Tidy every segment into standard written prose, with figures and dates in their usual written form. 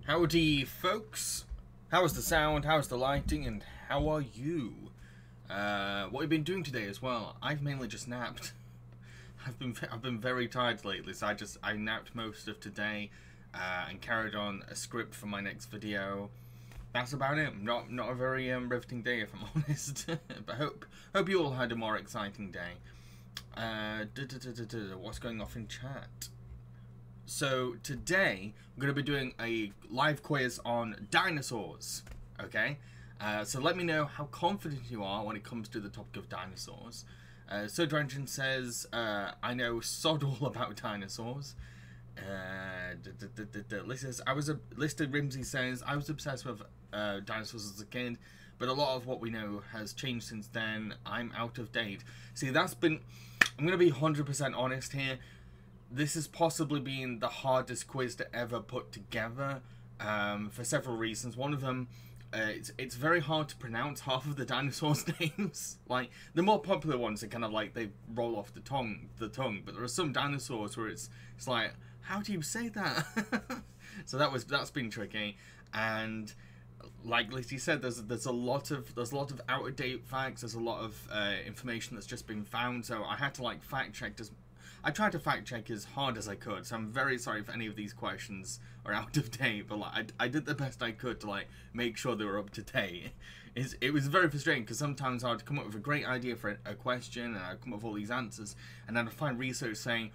Howdy, folks. How's the sound? How's the lighting? And how are you? What have you been doing today as well? I've mainly just napped. I've been very tired lately, so I napped most of today and carried on a script for my next video. That's about it. Not a very riveting day, if I'm honest. But hope you all had a more exciting day. What's going off in chat? So today I'm going to be doing a live quiz on dinosaurs. Okay, so let me know how confident you are when it comes to the topic of dinosaurs. Sodrenchen says, I know sod all about dinosaurs. Listed Rimsey says, I was obsessed with dinosaurs as a kid, but a lot of what we know has changed since then. I'm out of date. See, I'm going to be 100% honest here. This has possibly been the hardest quiz to ever put together for several reasons. One of them, it's very hard to pronounce half of the dinosaurs' names. Like, the more popular ones are kind of like they roll off the tongue, but there are some dinosaurs where it's like, how do you say that? So that's been tricky. And like Lizzie said, there's a lot of out of date facts. There's a lot of information that's just been found. So I had to like fact check. I tried to fact check as hard as I could, so I'm very sorry if any of these questions are out of date, but like, I did the best I could to like make sure they were up to date. It was very frustrating because sometimes I'd come up with a great idea for a question and I'd come up with all these answers, and then I'd find research saying,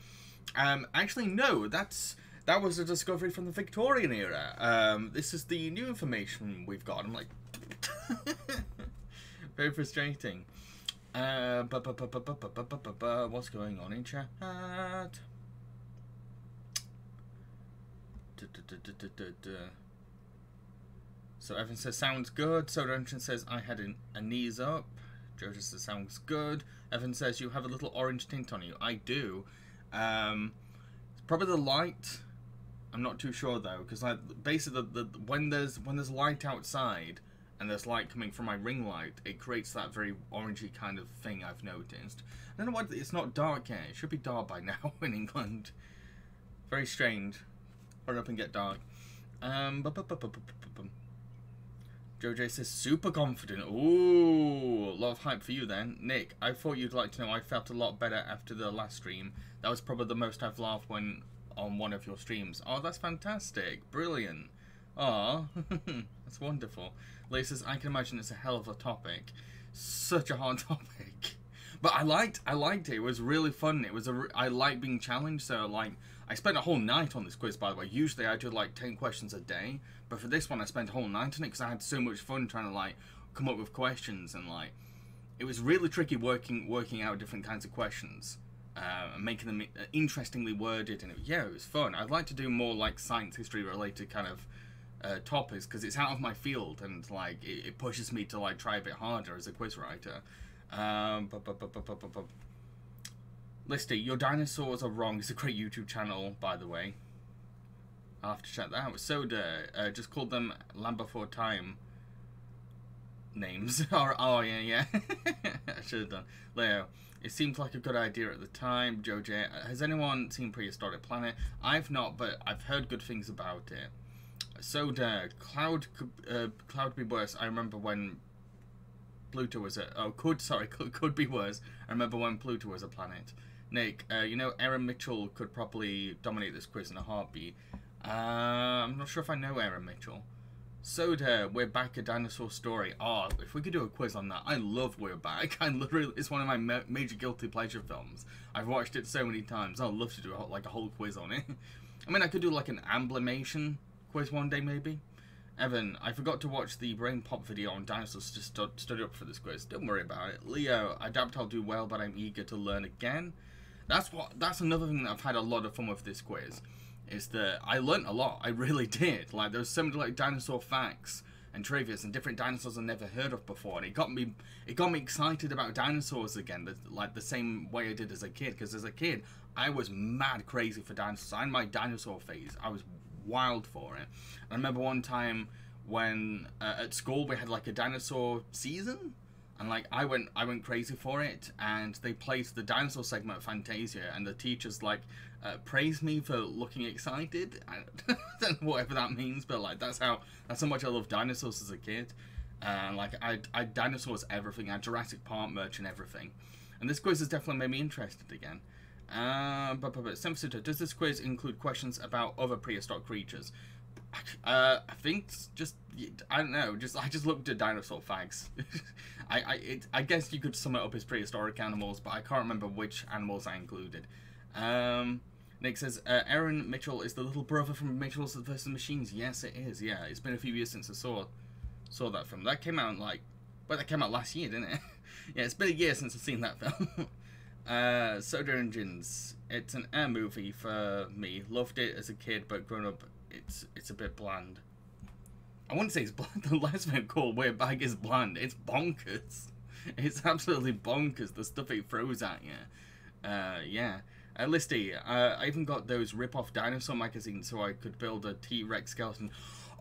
actually no, that was a discovery from the Victorian era. This is the new information we've got. I'm like, very frustrating. What's going on in chat? So Evan says sounds good. Sodrenchen says I had a knees up. Joe just says sounds good. Evan says you have a little orange tint on you. I do. It's probably the light. I'm not too sure though, because basically when there's light outside and there's light coming from my ring light, it creates that very orangey kind of thing I've noticed. I don't know why it's not dark yet. It should be dark by now in England. Very strange. Hurry up and get dark. Jojo says super confident. Ooh, a lot of hype for you then. Nick, I thought you'd like to know I felt a lot better after the last stream. That was probably the most I've laughed when on one of your streams. Oh, that's fantastic. Brilliant. Aw, that's wonderful. Lee says, I can imagine it's a hell of a topic. Such a hard topic. But I liked it. It was really fun. I like being challenged. So, like, I spent a whole night on this quiz, by the way. Usually I do, like, 10 questions a day. But for this one, I spent a whole night on it because I had so much fun trying to, like, come up with questions. And, like, it was really tricky working out different kinds of questions. And making them interestingly worded. And, it was fun. I'd like to do more, like, science history related kind of topics, because it's out of my field and like it pushes me to like try a bit harder as a quiz writer. Listy, your dinosaurs are wrong. It's a great YouTube channel, by the way. I'll have to check that out. Soda just called them Land Before Time names. Oh yeah. I should have done. Leo, it seemed like a good idea at the time. Jojo, has anyone seen Prehistoric Planet? I've not, but I've heard good things about it. Soda, Cloud could be worse. I remember when Pluto was could be worse. I remember when Pluto was a planet. Nick, you know Aaron Mitchell could probably dominate this quiz in a heartbeat. I'm not sure if I know Aaron Mitchell. Soda, We're Back, a Dinosaur Story. Oh, if we could do a quiz on that. I love We're Back. It's one of my major guilty pleasure films. I've watched it so many times. I'd love to do a whole quiz on it. I mean, I could do like an amblimation quiz one day maybe. Evan, I forgot to watch the Brain Pop video on dinosaurs to study up for this quiz. Don't worry about it. Leo, I doubt I'll do well, but I'm eager to learn again. That's another thing that I've had a lot of fun with this quiz. Is that I learned a lot. I really did. Like, there's so many like dinosaur facts and trivias and different dinosaurs I've never heard of before, and it got me excited about dinosaurs again, like the same way I did as a kid. Because as a kid, I was mad crazy for dinosaurs. I had my dinosaur phase. I was wild for it. I remember one time when at school we had like a dinosaur season, And like I went crazy for it, and they played the dinosaur segment of Fantasia, and the teachers like praised me for looking excited. I don't know whatever that means, but like that's how much I loved dinosaurs as a kid. And like I dinosaurs everything. I had Jurassic Park merch and everything. And this quiz has definitely made me interested again. But Semsuta, does this quiz include questions about other prehistoric creatures? I think just I don't know. I just looked at dinosaur facts. I guess you could sum it up as prehistoric animals, but I can't remember which animals I included. Nick says Aaron Mitchell is the little brother from Mitchell's vs. Machines. Yes, it is. Yeah, it's been a few years since I saw that film. That came out that came out last year, didn't it? Yeah, it's been a year since I've seen that film. Soda Engines. It's an air movie for me. Loved it as a kid, but grown up, it's a bit bland. I wouldn't say it's bland. The last thing called Weird Bag is bland. It's bonkers. It's absolutely bonkers, the stuff it throws at you. Yeah. Listy, I even got those rip-off dinosaur magazines so I could build a T-Rex skeleton.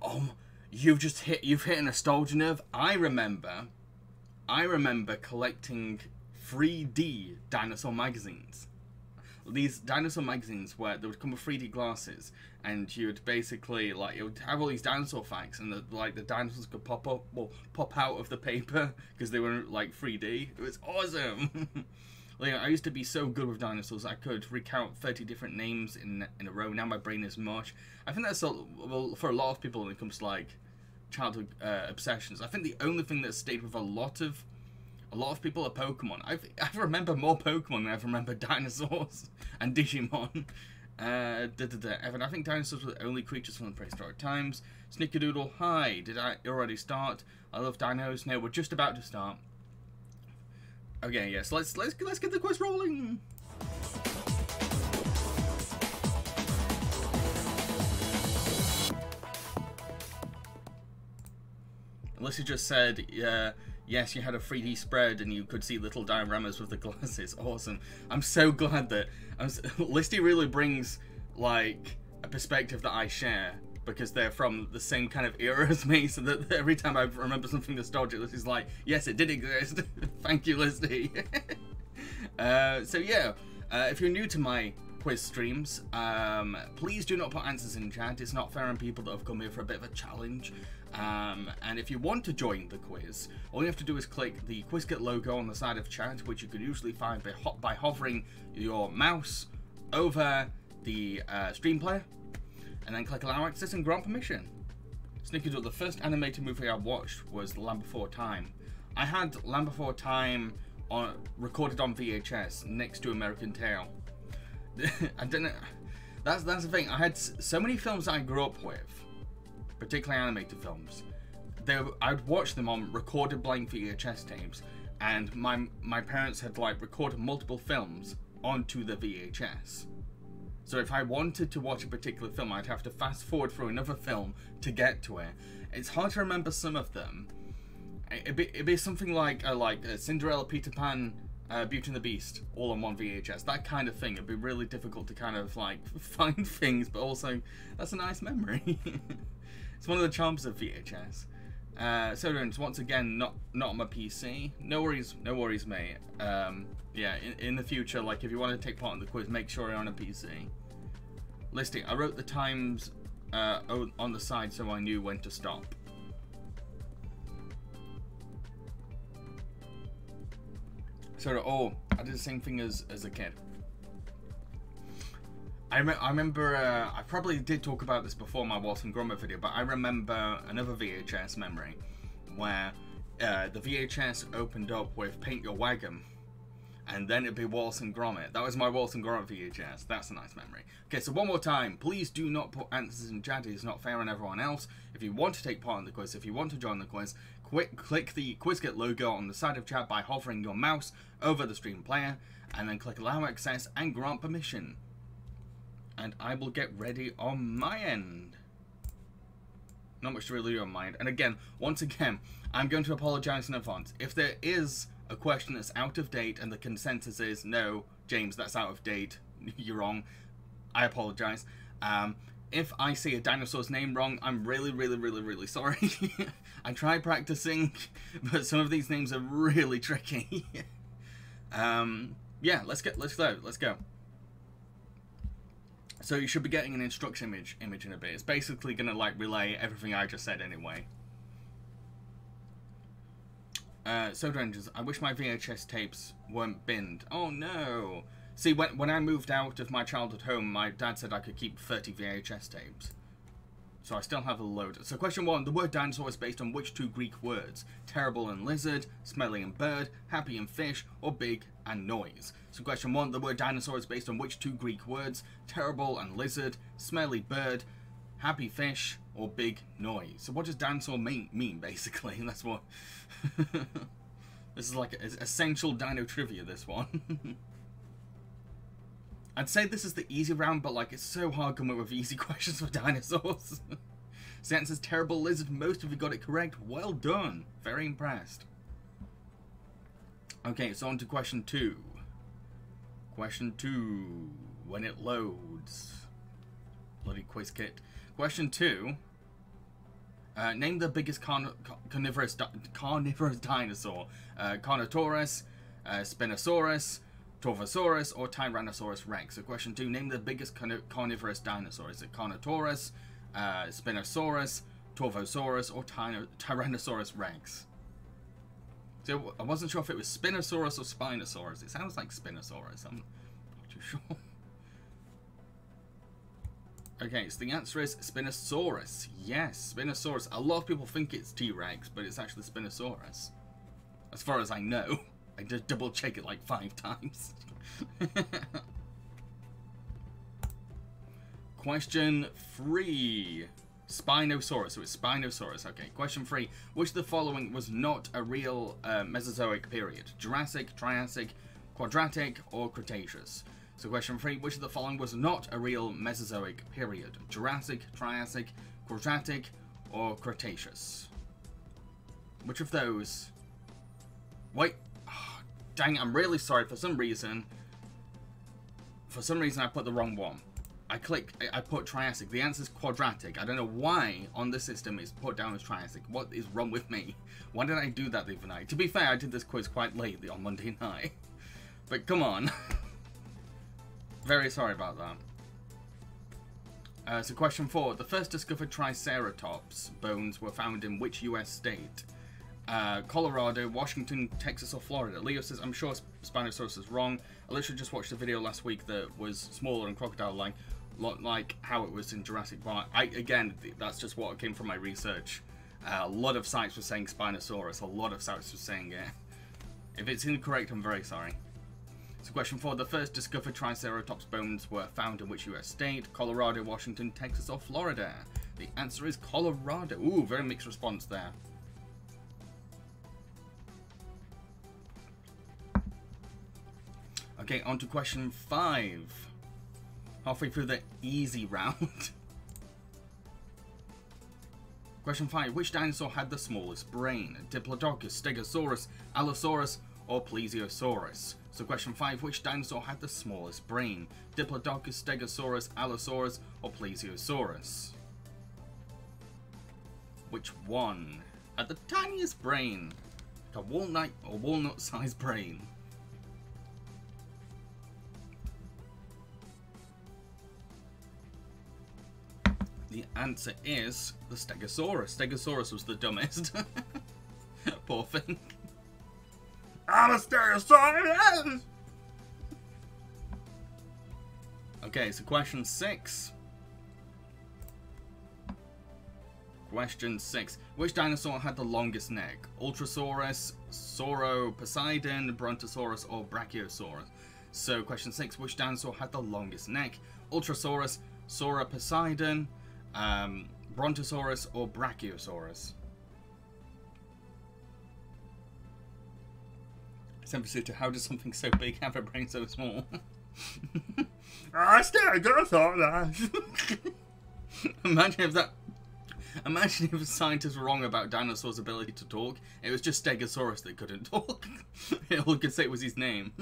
Oh, you've hit a nostalgia nerve. I remember collecting 3D dinosaur magazines. These dinosaur magazines where they would come with 3D glasses, and you'd basically like it would have all these dinosaur facts, and the dinosaurs could pop out of the paper because they were like 3D. It was awesome. Like, I used to be so good with dinosaurs. I could recount 30 different names in a row. Now my brain is mush. I think that's for a lot of people when it comes to like childhood obsessions. I think the only thing that stayed with a lot of people are Pokemon. I remember more Pokemon than I remember dinosaurs and Digimon. Evan, I think dinosaurs were the only creatures from the prehistoric times. Snickerdoodle, hi. Did I already start? I love dinos. No, we're just about to start. Okay, yes. Let's get the quiz rolling. Alyssa just said, yes, you had a 3D spread and you could see little dioramas with the glasses. Awesome. I'm so glad that Listy really brings like a perspective that I share, because they're from the same kind of era as me, so that every time I remember something nostalgic, Listy's like, yes, it did exist. Thank you, Listy. So yeah, if you're new to my quiz streams, please do not put answers in chat. It's not fair on people that have come here for a bit of a challenge. And if you want to join the quiz, all you have to do is click the QuizKit logo on the side of chat, which you can usually find by hovering your mouse over the stream player, and then click allow access and grant permission. Snickerdoodle, the first animated movie I watched was Land Before Time. I had Land Before Time recorded on VHS next to American Tail. I didn't. That's the thing. I had so many films that I grew up with, particularly animated films. I'd watch them on recorded blank VHS tapes, and my parents had like recorded multiple films onto the VHS. So if I wanted to watch a particular film, I'd have to fast forward through another film to get to it. It's hard to remember some of them. It'd be something like Cinderella, Peter Pan, Beauty and the Beast, all on one VHS. That kind of thing. It'd be really difficult to kind of like find things, but also that's a nice memory. It's one of the charms of VHS. So once again, not on my PC. No worries, mate. Yeah, in the future, like if you want to take part in the quiz, make sure you're on a PC. Listing, I wrote the times on the side so I knew when to stop. So, I did the same thing as a kid. I remember, I probably did talk about this before my Wallace and Gromit video, but I remember another VHS memory where the VHS opened up with Paint Your Wagon, and then it'd be Wallace and Gromit. That was my Wallace and Gromit VHS. That's a nice memory. Okay, so one more time, please do not put answers in chat. It's not fair on everyone else. If you want to take part in the quiz, if you want to join the quiz, click the QuizKit logo on the side of chat by hovering your mouse over the stream player, and then click allow access and grant permission. And I will get ready on my end. Not much to really do on my end. And again, once again, I'm going to apologize in advance. If there is a question that's out of date and the consensus is, no, James, that's out of date, you're wrong, I apologize. if I say a dinosaur's name wrong, I'm really, really, really, really sorry. I tried practicing, but some of these names are really tricky. Yeah, let's go. So you should be getting an instruction image in a bit. It's basically gonna like relay everything I just said anyway. Soda Engines, I wish my VHS tapes weren't binned. Oh no! See, when I moved out of my childhood home, my dad said I could keep 30 VHS tapes. So I still have a load. So question 1, the word dinosaur is based on which 2 Greek words? Terrible and lizard, smelly and bird, happy and fish, or big and noise? So question 1, the word dinosaur is based on which 2 Greek words? Terrible and lizard, smelly bird, happy fish, or big noise? So what does dinosaur mean basically? That's what... This is like essential dino trivia, this one. I'd say this is the easy round, but like it's so hard coming up with easy questions for dinosaurs. So the answer is terrible lizard. Most of you got it correct. Well done. Very impressed. Okay, so on to question 2. Question 2. When it loads. Bloody quiz kit. Question 2. Name the biggest carnivorous dinosaur. Carnotaurus, Spinosaurus, Torvosaurus, or Tyrannosaurus Rex. So question 2, name the biggest carnivorous dinosaur. Is it Carnotaurus, Spinosaurus, Torvosaurus, or Tyrannosaurus Rex? So I wasn't sure if it was Spinosaurus or Spinosaurus. It sounds like Spinosaurus. I'm not too sure. Okay, so the answer is Spinosaurus. Yes, Spinosaurus. A lot of people think it's T-Rex, but it's actually Spinosaurus. As far as I know. I did double check it like 5 times. Question 3. Spinosaurus. So it's Spinosaurus. Okay, question 3. Which of the following was not a real Mesozoic period? Jurassic, Triassic, Quadratic, or Cretaceous? So question 3. Which of the following was not a real Mesozoic period? Jurassic, Triassic, Quadratic, or Cretaceous? Which of those? Wait. Dang, I'm really sorry. For some reason I put the wrong one. I put Triassic. The answer is Quadratic. I don't know why on the system it's put down as Triassic. What is wrong with me? Why did I do that the other night? To be fair, I did this quiz quite late on Monday night. But come on. Very sorry about that. So question 4. The first discovered Triceratops bones were found in which US state? Colorado, Washington, Texas, or Florida? Leo says, I'm sure Spinosaurus is wrong. I literally just watched a video last week that was smaller and crocodile-like, like how it was in Jurassic Park. Again, that's just what came from my research. A lot of sites were saying Spinosaurus. A lot of sites were saying it. If it's incorrect, I'm very sorry. So question 4, the first discovered Triceratops bones were found in which US state? Colorado, Washington, Texas, or Florida? The answer is Colorado. Ooh, very mixed response there. Okay, on to question 5. Halfway through the easy round. Question 5. Which dinosaur had the smallest brain? Diplodocus, Stegosaurus, Allosaurus, or Plesiosaurus? So question 5. Which dinosaur had the smallest brain? Diplodocus, Stegosaurus, Allosaurus, or Plesiosaurus? Which one had the tiniest brain? A walnut-sized brain. The answer is the Stegosaurus. Stegosaurus was the dumbest. Poor thing. I'm a Stegosaurus! Okay, so question 6. Question 6. Which dinosaur had the longest neck? Ultrasaurus, Sauroposeidon, Brontosaurus, or Brachiosaurus? So question 6. Which dinosaur had the longest neck? Ultrasaurus, Sauroposeidon, Brontosaurus, or Brachiosaurus? Simply, how does something so big have a brain so small? Imagine if scientists were wrong about dinosaurs' ability to talk. It was just Stegosaurus that couldn't talk. All he could say was his name.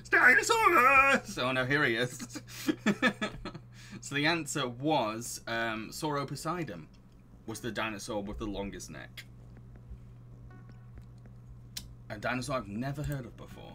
Stegosaurus! Oh no, here he is. So the answer was Sauroposeidon was the dinosaur with the longest neck. A dinosaur I've never heard of before.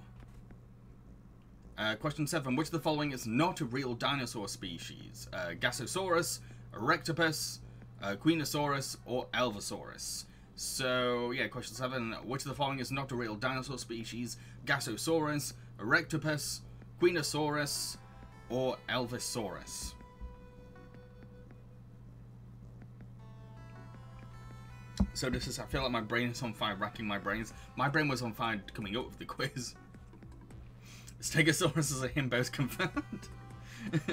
Question 7. Which of the following is not a real dinosaur species? Gasosaurus, Erectopus, Queenosaurus, or Allosaurus? So, yeah, question 7. Which of the following is not a real dinosaur species? Gasosaurus, Erectopus, Queenosaurus, or Allosaurus? So this is, I feel like my brain is on fire, racking my brains. My brain was on fire coming up with the quiz. Stegosaurus is a himbos confirmed.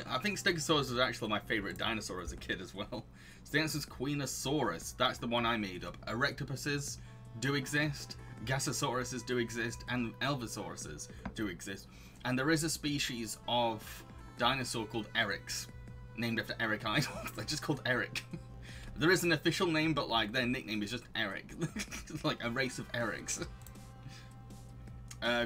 I think Stegosaurus was actually my favourite dinosaur as a kid as well. So the answer is Queenosaurus. That's the one I made up. Erectopuses do exist, Gasosauruses do exist, and Alvosauruses do exist. And there is a species of dinosaur called Eryx, named after Eric Idle. They're just called Eric. There is an official name, but like their nickname is just Eric. Like a race of Erics.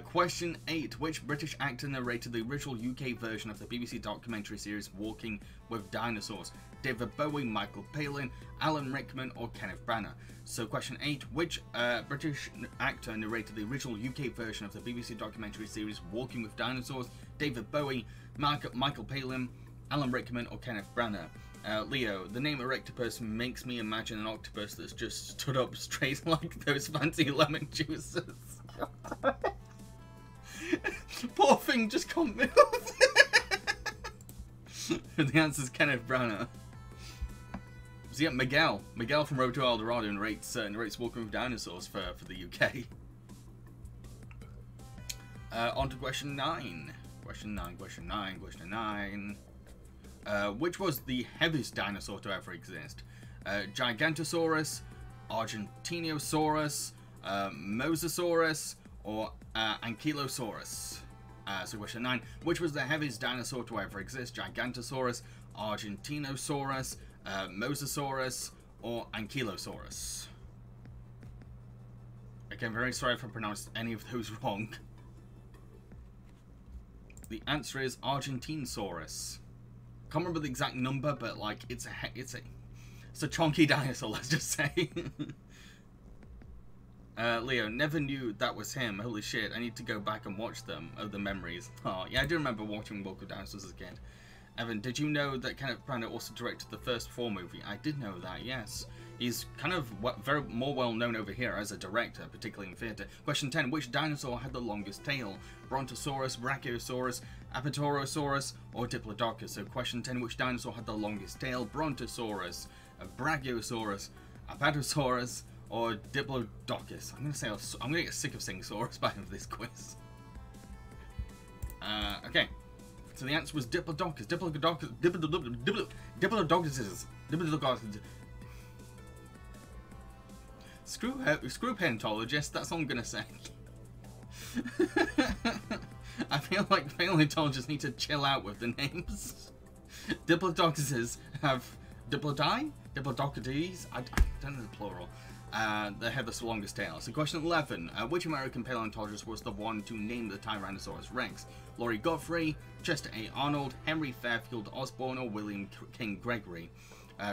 Question 8. Which British actor narrated the original UK version of the BBC documentary series Walking with Dinosaurs? David Bowie, Michael Palin, Alan Rickman, or Kenneth Branagh? So question 8. Which British actor narrated the original UK version of the BBC documentary series Walking with Dinosaurs? David Bowie, Michael Palin, Alan Rickman, or Kenneth Branagh? Leo, the name Erectopus makes me imagine an octopus that's just stood up straight like those fancy lemon juices. Poor thing just can't move. The answer is Kenneth Branagh. So yeah, Miguel from Road to El Dorado narrates Walking with Dinosaurs for the UK. On to question 9. Question 9. Which was the heaviest dinosaur to ever exist? Gigantosaurus, Argentinosaurus, Mosasaurus, or Ankylosaurus? So question 9. Which was the heaviest dinosaur to ever exist? Gigantosaurus, Argentinosaurus, Mosasaurus, or Ankylosaurus? Again, very sorry if I pronounced any of those wrong. The answer is Argentinosaurus. Can't remember the exact number, but like it's a chunky dinosaur, let's just say. Leo, never knew that was him. Holy shit, I need to go back and watch them. Oh, the memories. Oh, yeah, I do remember watching Walk of Dinosaurs as a kid. Evan, did you know that Kenneth Branagh also directed the first 4 movie? I did know that, yes. He's kind of very more well known over here as a director, particularly in theatre. Question 10. Which dinosaur had the longest tail? Brontosaurus, Brachiosaurus, Apatorosaurus, or Diplodocus? So question 10. Which dinosaur had the longest tail? Brontosaurus, Brachiosaurus, Apatosaurus, or Diplodocus? I'm gonna get sick of saying Saurus by the end of this quiz. Okay. So the answer was Diplodocus. Diplodocus. Screw paleontologists, that's all I'm gonna say. I feel like paleontologists need to chill out with the names. Diplodocuses have Diplodocus? I don't know the plural. They have the longest tail. So question 11. Which American paleontologist was the one to name the Tyrannosaurus Rex? Laurie Godfrey, Chester A. Arnold, Henry Fairfield Osborn, or William King Gregory?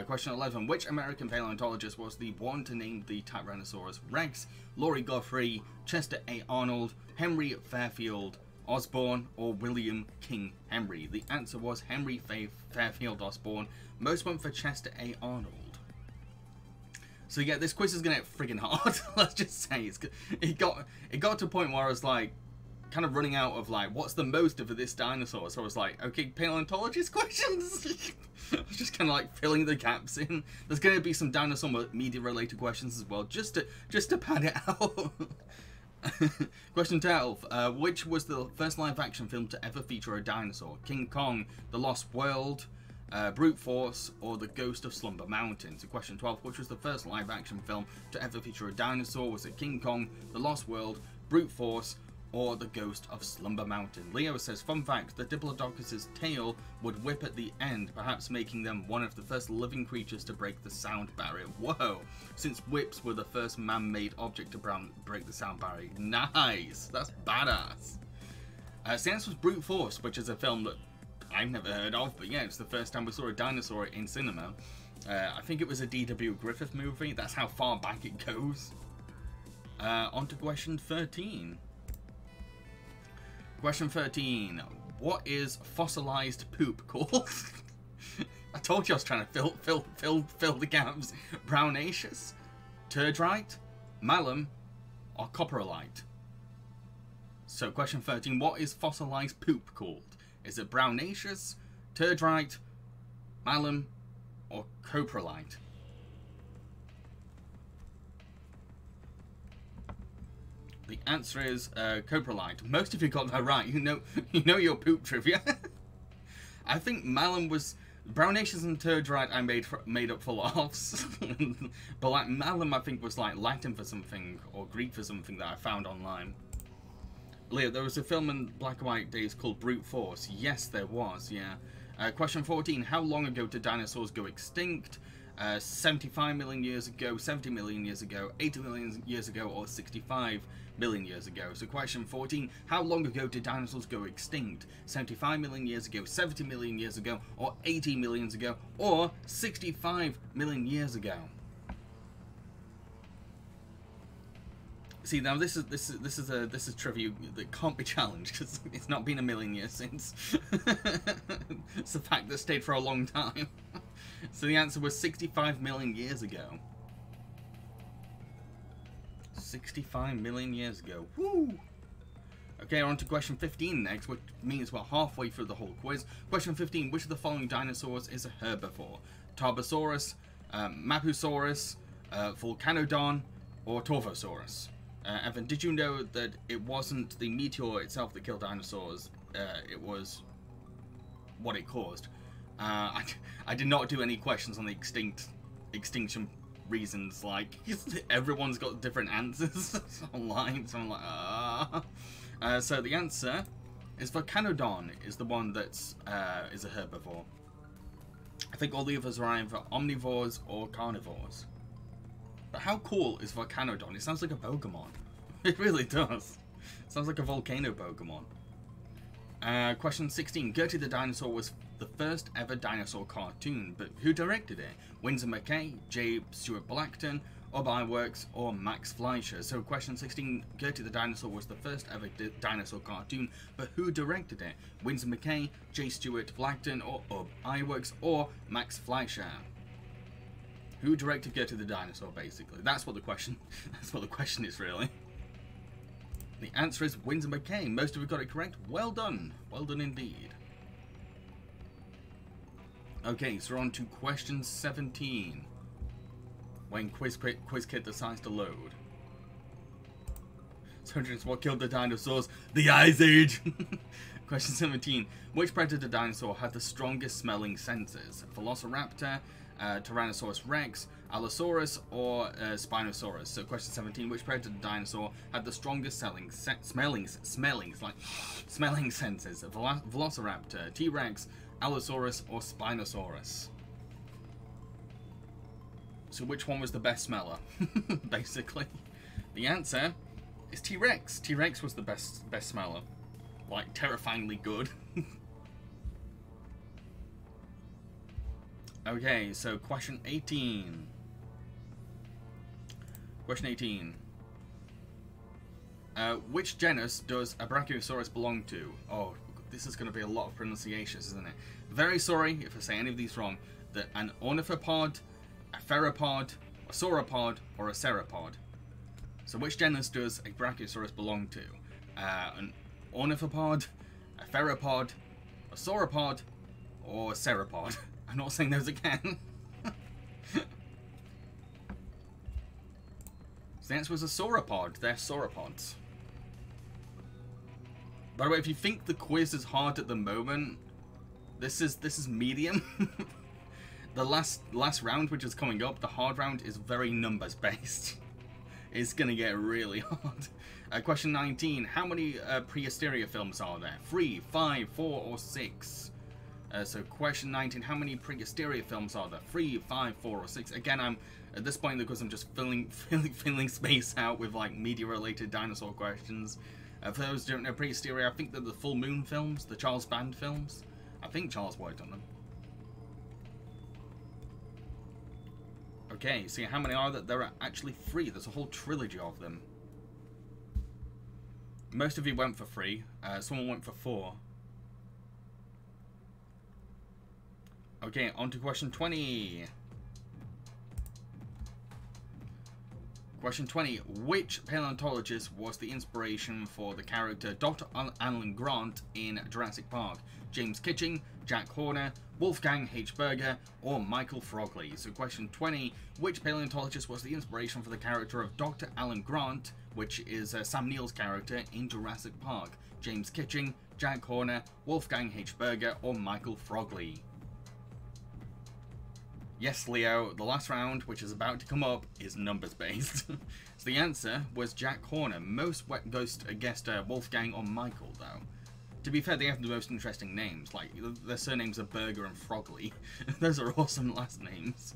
Question 11. Which American paleontologist was the one to name the Tyrannosaurus Rex? Laurie Godfrey, Chester A. Arnold, Henry Fairfield Osborn, or William King Henry? The answer was Henry Fairfield Osborn. Most went for Chester A. Arnold. So yeah, this quiz is gonna get friggin' hard. Let's just say it got to a point where I was like, kind of running out of like, what's the most of this dinosaur? So I was like, okay, paleontologist questions. I was just kind of like filling the gaps in. There's gonna be some dinosaur media related questions as well, just to pad it out. Question 12. Which was the first live action film to ever feature a dinosaur? King Kong, The Lost World, Brute Force, or The Ghost of Slumber Mountain? So question 12. Which was the first live action film to ever feature a dinosaur? Was it King Kong, The Lost World, Brute Force, or The Ghost of Slumber Mountain? Leo says, fun fact, the Diplodocus' tail would whip at the end, perhaps making them one of the first living creatures to break the sound barrier. Whoa! Since whips were the first man-made object to break the sound barrier. Nice! That's badass! So the answer was Brute Force, which is a film that I've never heard of, but yeah, it's the first time we saw a dinosaur in cinema. I think it was a D.W. Griffith movie. That's how far back it goes. On to question 13. Question 13. What is fossilized poop called? I told you I was trying to fill the gaps. Brownaceous, turdite, malum, or coprolite? So question 13. What is fossilized poop called? Is it brownaceous, turdite, malum, or coprolite? The answer is coprolite. Most of you got that right. You know your poop trivia. I think malum was brownaceous and turdite. I made up for laughs, but like malum, I think was like Latin for something or Greek for something that I found online. Leo, there was a film in black and white days called Brute Force. Yes, there was. Yeah. Question 14. How long ago did dinosaurs go extinct? 75 million years ago, 70 million years ago, 80 million years ago, or 65 million years ago. So question 14, how long ago did dinosaurs go extinct? 75 million years ago, 70 million years ago, or 80 million years ago, or 65 million years ago? See, now this is trivia that can't be challenged because it's not been a million years since. It's a fact that stayed for a long time. So the answer was 65 million years ago. 65 million years ago. Woo! Okay, on to question 15 next, which means we're halfway through the whole quiz. Question 15, which of the following dinosaurs is a herbivore? Tarbosaurus, Mapusaurus, Volcanodon, or Torvosaurus? Evan, did you know that it wasn't the meteor itself that killed dinosaurs? It was what it caused. I did not do any questions on the extinction reasons. Like, everyone's got different answers online, so I'm like, so the answer is Volcanodon is the one that's is a herbivore. I think all the others are either omnivores or carnivores. But how cool is Volcanodon? It sounds like a Pokemon. It really does. It sounds like a volcano Pokemon. Question 16. Gertie the Dinosaur was the first ever dinosaur cartoon, but who directed it? Winsor McKay, J. Stuart Blackton, Bob Works, or Max Fleischer? So question 16. Gertie the Dinosaur was the first ever dinosaur cartoon, but who directed it? Winsor McKay, J. Stuart Blackton, or Works, or Max Fleischer? Who directed Gertie the Dinosaur, basically? That's what the question is, really. The answer is Winsor McKay. Most of you got it correct. Well done. Well done indeed. Okay, so we're on to question 17. When QuizKit decides to load. So what killed the dinosaurs? The Ice Age! Question 17. Which predator dinosaur had the strongest smelling senses? Velociraptor, Tyrannosaurus Rex, Allosaurus, or Spinosaurus? So question 17, which predator dinosaur had the strongest smelling senses? Velociraptor, T-Rex, Allosaurus, or Spinosaurus? So which one was the best smeller? Basically. The answer is T-Rex. T-Rex was the best smeller. Like, terrifyingly good. Okay, so question 18. Question 18. Which genus does a Brachiosaurus belong to? Oh, this is going to be a lot of pronunciations, isn't it? Very sorry if I say any of these wrong. An ornithopod, a theropod, a sauropod, or a ceropod. So which genus does a Brachiosaurus belong to? An ornithopod, a theropod, a sauropod, or a ceropod? I'm not saying those again. So the answer was a sauropod. They're sauropods. By the way, if you think the quiz is hard at the moment, this is medium. The last round, which is coming up, the hard round, is very numbers based. It's gonna get really hard. Question 19. How many Prehysteria films are there? 3, 5, 4, or 6? So question 19, how many Prehysteria films are there? 3, 5, 4, or 6? Again, I'm at this point because I'm just filling space out with like media-related dinosaur questions. For those who don't know Prehysteria, I think they're the Full Moon films, the Charles Band films. I think Charles worked on them. Okay, see how many are there? There are actually 3. There's a whole trilogy of them. Most of you went for 3. Someone went for 4. Okay, on to question 20. Question 20. Which paleontologist was the inspiration for the character Dr. Alan Grant in Jurassic Park? James Kitching, Jack Horner, Wolfgang H. Berger, or Michael Frogley? So question 20. Which paleontologist was the inspiration for the character of Dr. Alan Grant, which is Sam Neill's character in Jurassic Park? James Kitching, Jack Horner, Wolfgang H. Berger, or Michael Frogley? Yes, Leo, the last round, which is about to come up, is numbers-based. So the answer was Jack Horner. Most guessed Wolfgang or Michael, though. To be fair, they have the most interesting names. Like, their surnames are Berger and Frogley. Those are awesome last names.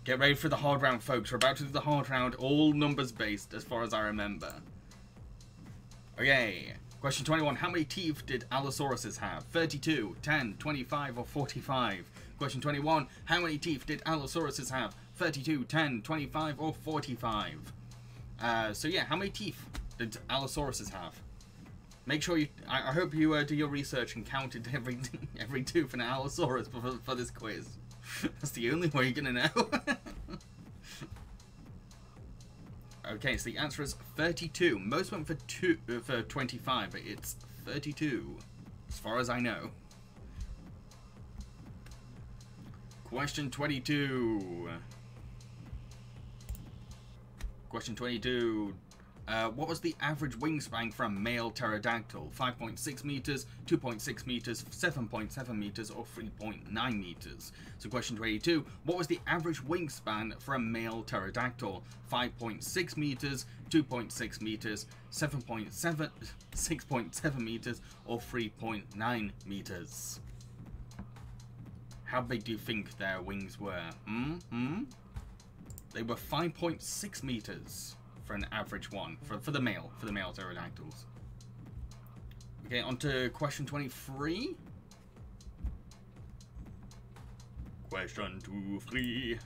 Get ready for the hard round, folks. We're about to do the hard round, all numbers-based, as far as I remember. Okay. Question 21. How many teeth did Allosauruses have? 32, 10, 25, or 45? Question 21. How many teeth did Allosauruses have? 32, 10, 25, or 45? So yeah, how many teeth did Allosauruses have? Make sure you... I hope you do your research and counted every tooth in an Allosaurus for this quiz. That's the only way you're going to know. Okay, so the answer is 32. Most went for 25, but it's 32, as far as I know. Question 22. Question 22. What was the average wingspan for a male pterodactyl? 5.6 meters, 2.6 meters, 7.7 meters, or 3.9 meters? So question 22. What was the average wingspan for a male pterodactyl? 5.6 meters, 2.6 meters, 6.7 meters, or 3.9 meters? How big do you think their wings were? They were 5.6 meters. For an average one, for the male pterodactyls. Okay, on to question 23. Question 23.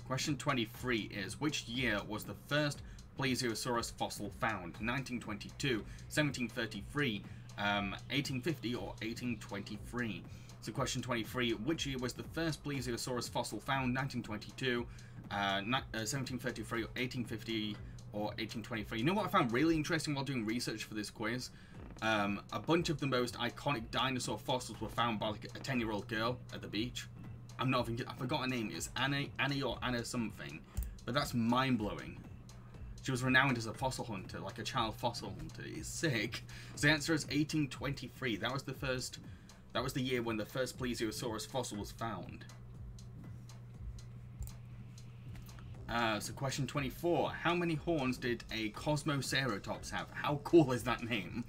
Question 23 is, which year was the first Plesiosaurus fossil found? 1922, 1733, 1850, or 1823? So question 23, which year was the first Plesiosaurus fossil found? 1922, 1733, or 1850, or 1823. You know what I found really interesting while doing research for this quiz? A bunch of the most iconic dinosaur fossils were found by like a 10-year-old girl at the beach. I forgot her name. It's Annie or Anna something. But that's mind-blowing. She was renowned as a fossil hunter, like a child fossil hunter. It's sick. So the answer is 1823. That was the year when the first Plesiosaurus fossil was found. So question 24. How many horns did a Cosmoceratops have? How cool is that name?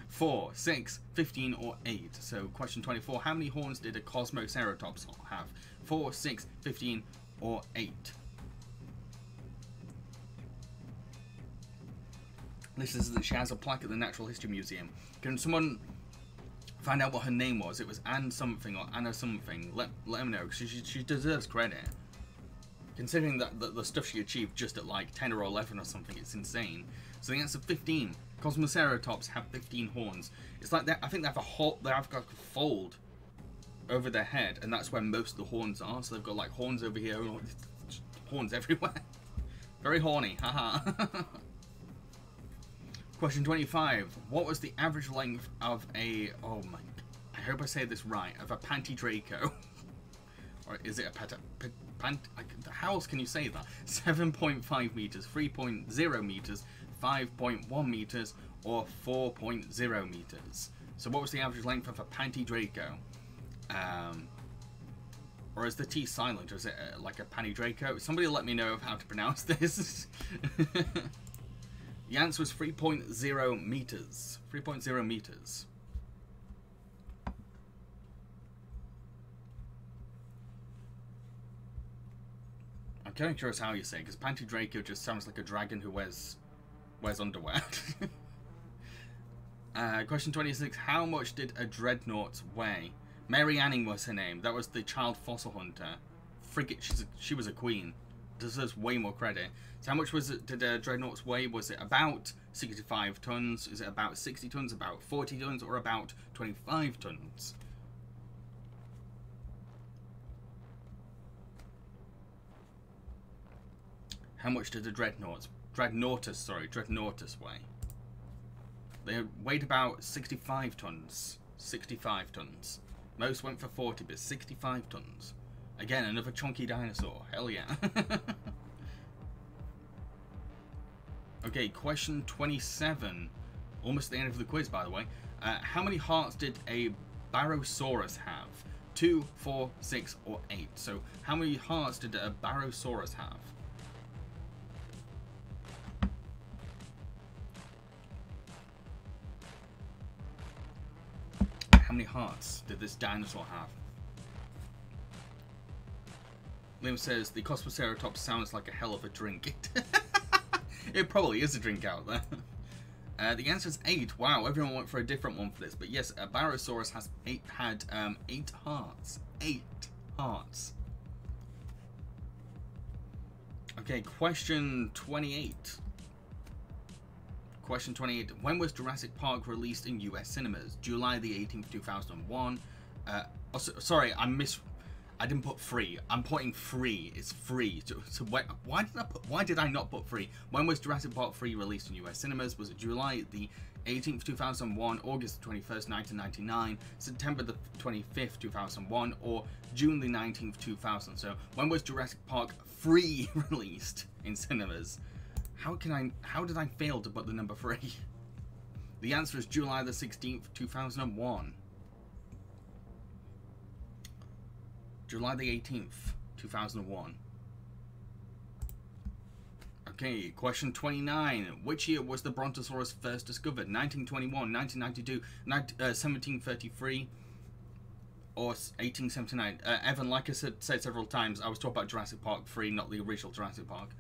4, 6, 15, or 8? So question 24. How many horns did a Cosmoceratops have? 4, 6, 15, or 8? This is that she has a plaque at the Natural History Museum. Can someone find out what her name was? It was Anne something or Anna something. Let him know, because she deserves credit. Considering that the stuff she achieved just at like 10 or 11 or something, it's insane. So the answer 15. Cosmoceratops have 15 horns. It's like that. I think they have got a fold over their head, and that's where most of the horns are. So they've got like horns over here, and horns everywhere. Very horny, haha. Question 25. What was the average length of a... Oh my... I hope I say this right. Of a Pantydraco. Or is it a how else can you say that? 7.5 meters, 3.0 meters, 5.1 meters, or 4.0 meters. So what was the average length of a Pantydraco? Or is the T silent, or is it like a Pantydraco? Somebody let me know how to pronounce this. The answer was 3.0 meters. 3.0 meters. I'm kind of curious how you say it, because Pantydraco just sounds like a dragon who wears underwear. Question 26. How much did a dreadnought weigh? Mary Anning was her name. That was the child fossil hunter. Frigate, she was a queen. Deserves way more credit. So how much did a dreadnought weigh? Was it about 65 tons? Is it about 60 tons? About 40 tons? Or about 25 tons? How much did a dreadnoughtus weigh? They weighed about 65 tons. 65 tons. Most went for 40, but 65 tons. Again, another chunky dinosaur. Hell yeah. Okay, question 27. Almost the end of the quiz, by the way. How many hearts did a Barosaurus have? 2, 4, 6, or 8? So, how many hearts did a Barosaurus have? How many hearts did this dinosaur have? Liam says, the Cosmoceratops sounds like a hell of a drink. It probably is a drink out there. The answer is 8. Wow, everyone went for a different one for this. But yes, a Barosaurus had 8 hearts. 8 hearts. Okay, question 28. Question 28. When was Jurassic Park released in US cinemas? July the 18th, 2001. Sorry, I didn't put free. I'm putting free. It's free. So why did I not put free? When was Jurassic Park 3 released in US cinemas? Was it July the 18th, 2001, August the 21st, 1999, September the 25th, 2001, or June the 19th, 2000? So when was Jurassic Park 3 released in cinemas? How did I fail to put the number 3? The answer is July the 16th, 2001. July the 18th, 2001. Okay, question 29. Which year was the Brontosaurus first discovered? 1921, 1992, 1733, or 1879? Evan, like I said several times, I was talking about Jurassic Park 3, not the original Jurassic Park.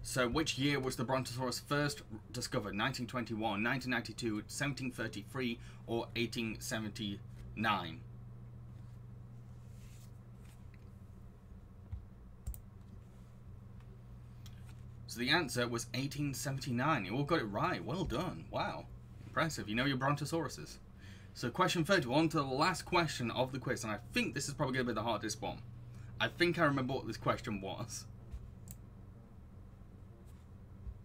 So, which year was the Brontosaurus first discovered? 1921, 1992, 1733, or 1879? So the answer was 1879. You all got it right. Well done. Wow. Impressive. You know your Brontosauruses. So question 30. On to the last question of the quiz. And I think this is probably going to be the hardest one. I think I remember what this question was.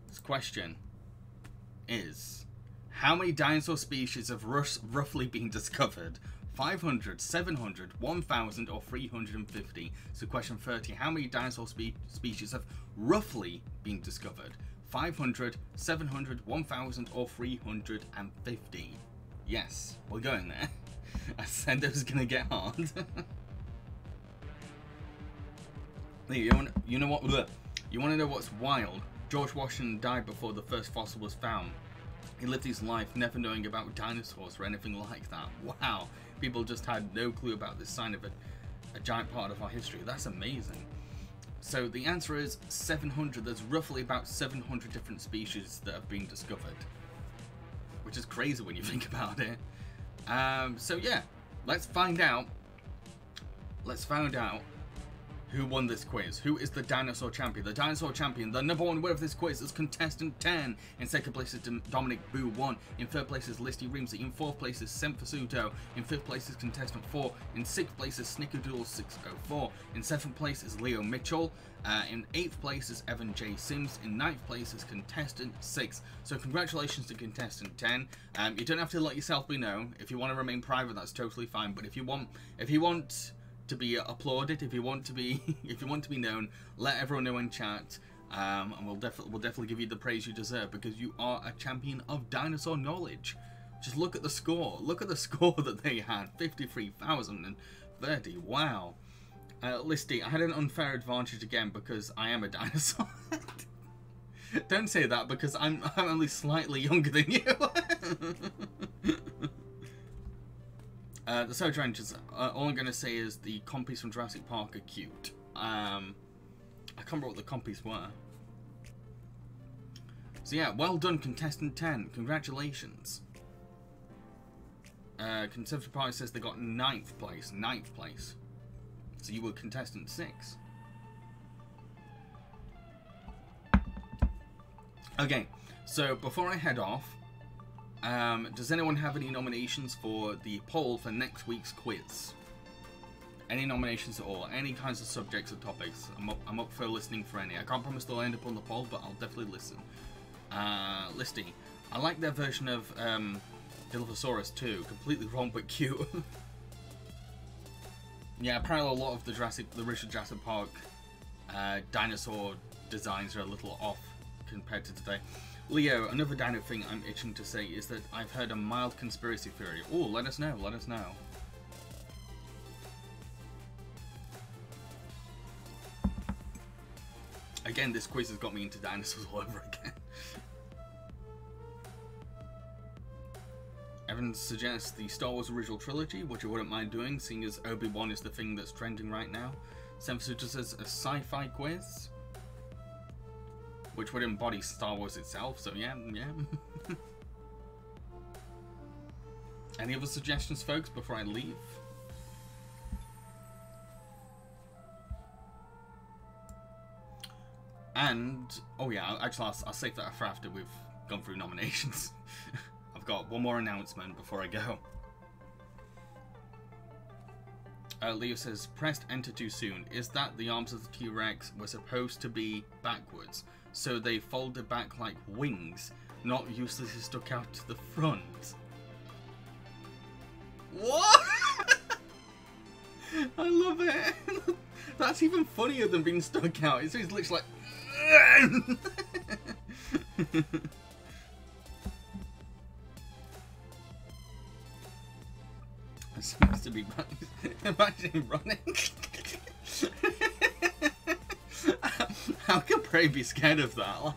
This question is, how many dinosaur species have roughly been discovered? 500, 700, 1,000, or 350? So question 30, how many dinosaur species have roughly been discovered? 500, 700, 1,000, or 350? Yes, we're going there. I said it was going to get hard. You know what? You want to know what's wild? George Washington died before the first fossil was found. He lived his life never knowing about dinosaurs or anything like that. Wow. People just had no clue about this sign of a giant part of our history. That's amazing. So the answer is 700. There's roughly about 700 different species that have been discovered, which is crazy when you think about it. So yeah, let's find out. Let's find out who won this quiz. Who is the dinosaur champion? The dinosaur champion, the #1 winner of this quiz is contestant 10. In second place is Dominic Boo 1. In third place is Listy Reamsey. In fourth place is Semfasuto. In fifth place is contestant 4. In sixth place is Snickerdoodle 604. In seventh place is Leo Mitchell. In eighth place is Evan J. Sims. In ninth place is contestant 6. So congratulations to contestant 10. You don't have to let yourself be known. If you want to remain private, that's totally fine. But if you want to be applauded, if you want to be known, let everyone know in chat, and we'll definitely give you the praise you deserve, because you are a champion of dinosaur knowledge. Just look at the score. Look at the score that they had. 53,030. Wow. Listy, I had an unfair advantage again because I am a dinosaur. Don't say that, because I'm only slightly younger than you. The Surge Rangers, all I'm going to say is the compies from Jurassic Park are cute. I can't remember what the compies were. So yeah, well done, contestant 10. Congratulations. Conservative Party says they got 9th place. 9th place. So you were contestant 6. Okay, so before I head off, does anyone have any nominations for the poll for next week's quiz? Any nominations at all? Any kinds of subjects or topics? I'm up for listening for any. I can't promise they'll end up on the poll, but I'll definitely listen. Listy. I like their version of Dinosaur too. Completely wrong but cute. Yeah, apparently a lot of the original Jurassic Park dinosaur designs are a little off compared to today. Leo, another dino thing I'm itching to say is that I've heard a mild conspiracy theory. Oh, let us know, let us know. Again, this quiz has got me into dinosaurs all over again. Evan suggests the Star Wars original trilogy, which I wouldn't mind doing, seeing as Obi-Wan is the thing that's trending right now. Sam suggests a sci-fi quiz, which would embody Star Wars itself, so yeah. Any other suggestions, folks, before I leave? And, oh yeah, actually I'll save that for after we've gone through nominations. I've got one more announcement before I go. Leo says, pressed enter too soon. Is that the arms of the T-Rex were supposed to be backwards? So they folded back like wings, not uselessly stuck out to the front. What? I love it. That's even funnier than being stuck out. It's literally like... It's supposed to be imagine running. How can Prey be scared of that?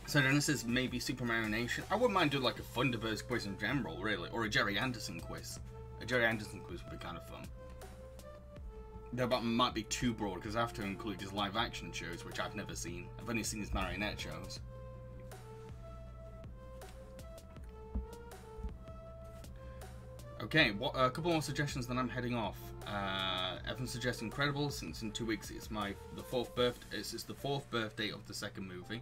So then this is maybe Super Mario Nation. I wouldn't mind doing like a Thunderbirds quiz in general, really, or a Jerry Anderson quiz. A Jerry Anderson quiz would be kind of fun. Though that might be too broad because I have to include his live action shows, which I've never seen. I've only seen his marionette shows. Okay, a couple more suggestions, then I'm heading off. Evan suggests Incredibles, since in 2 weeks it's the fourth birthday of the second movie.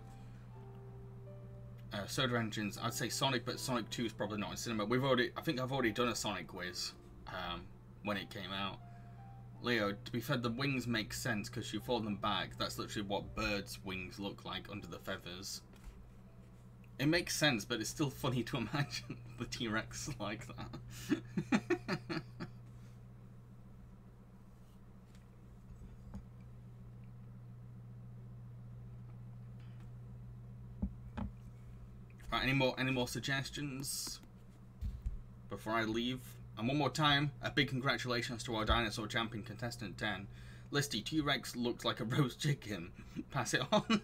Soda Engines, I'd say Sonic, but Sonic 2 is probably not in cinema. I think I've already done a Sonic quiz when it came out. Leo, to be fair, the wings make sense because you fold them back. That's literally what birds' wings look like under the feathers. It makes sense, but it's still funny to imagine the T-Rex like that. Right, any more suggestions before I leave? And one more time, a big congratulations to our dinosaur champion contestant 10. Listy, T-Rex looks like a roast chicken. Pass it on.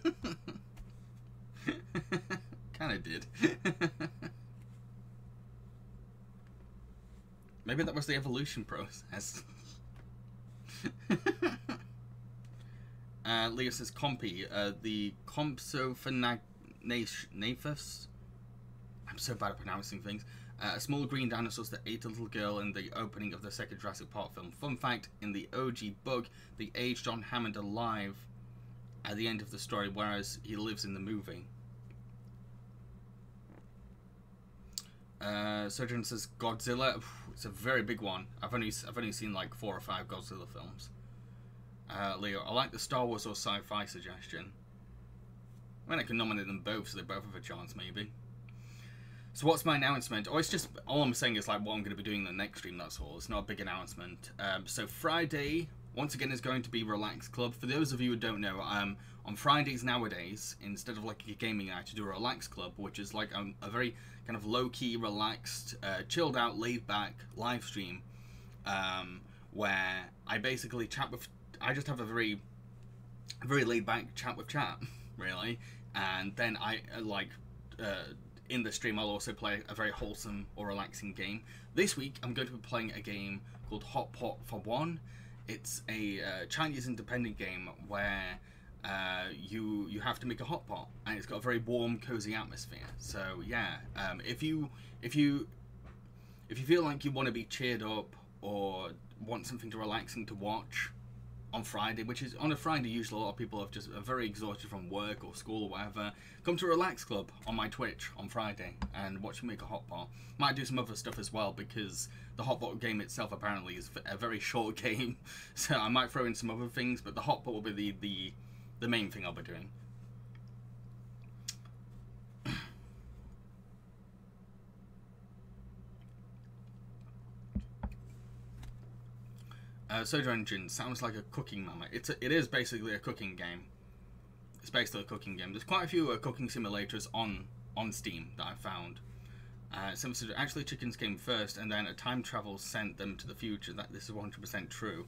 Kinda did. Maybe that was the evolution process. Leo says Compy, the Compsognathus. I'm so bad at pronouncing things. A small green dinosaurs that ate a little girl in the opening of the second Jurassic Park film. Fun fact, in the OG book, they aged John Hammond alive at the end of the story, whereas he lives in the movie. Sojourn says Godzilla. It's a very big one. I've only seen like 4 or 5 Godzilla films. Leo, I like the Star Wars or sci-fi suggestion. I mean, I can nominate them both, so they both have a chance, maybe. So what's my announcement? Oh, it's just, all I'm saying is like what I'm going to be doing in the next stream, that's all. It's not a big announcement. So Friday, once again, is going to be Relax Club. For those of you who don't know, on Fridays nowadays, instead of like a gaming night, I do a Relax Club, which is like a very kind of low-key, relaxed, chilled out, laid-back live stream, where I basically I just have a very laid-back chat with chat, really. And then I, in the stream, I'll also play a very wholesome or relaxing game. This week, I'm going to be playing a game called Hot Pot for One. It's a Chinese independent game where you have to make a hot pot, and it's got a very warm, cozy atmosphere. So yeah, if you feel like you want to be cheered up or want something relaxing to watch on Friday, which is on a Friday usually a lot of people are very exhausted from work or school or whatever, come to Relax Club on my Twitch on Friday and watch me make a hot pot. Might do some other stuff as well, because the hot pot game itself apparently is a very short game, so I might throw in some other things, but the hot pot will be the main thing I'll be doing. Soda Engine sounds like a cooking mama. It is basically a cooking game. It's basically a cooking game. There's quite a few cooking simulators on Steam that I found. Some said actually chickens came first, and then a time travel sent them to the future. This is 100% true.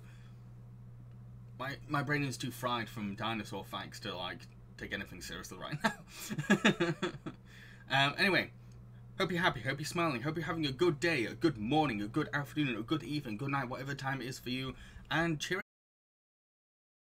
My brain is too fried from dinosaur facts to like take anything seriously right now. Anyway, hope you're happy, hope you're smiling, hope you're having a good day, a good morning, a good afternoon, a good evening, good night, whatever time it is for you, and cheers.